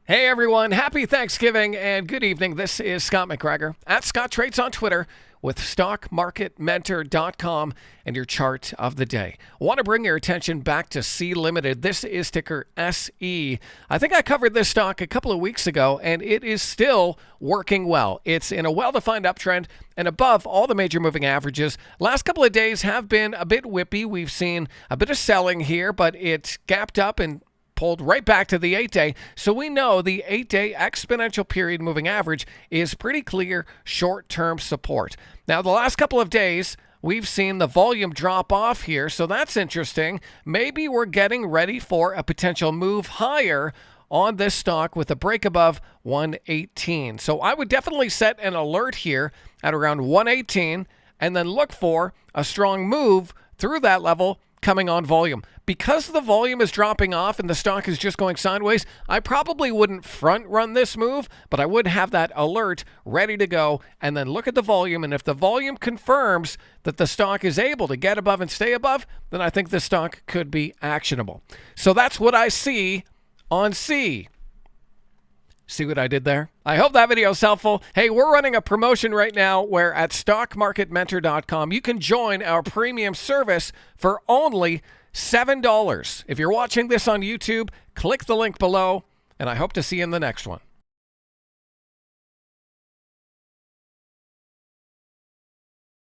Hey everyone, happy Thanksgiving and good evening. This is Scott McGregor at Scott Trades on Twitter with StockMarketMentor.com and your chart of the day. I want to bring your attention back to Sea Limited. This is ticker SE. I think I covered this stock a couple of weeks ago and it is still working well. It's in a well-defined uptrend and above all the major moving averages. Last couple of days have been a bit whippy. We've seen a bit of selling here, but it's gapped up and pulled right back to the 8-day. So we know the 8-day exponential period moving average is pretty clear short-term support. Now, the last couple of days, we've seen the volume drop off here, so that's interesting. Maybe we're getting ready for a potential move higher on this stock with a break above 118. So I would definitely set an alert here at around 118 and then look for a strong move through that level coming on volume. Because the volume is dropping off and the stock is just going sideways, I probably wouldn't front run this move, but I would have that alert ready to go and then look at the volume. And if the volume confirms that the stock is able to get above and stay above, then I think the stock could be actionable. So that's what I see on C. See what I did there? I hope that video is helpful. Hey, we're running a promotion right now where at StockMarketMentor.com you can join our premium service for only $7. If you're watching this on YouTube, click the link below, and I hope to see you in the next one.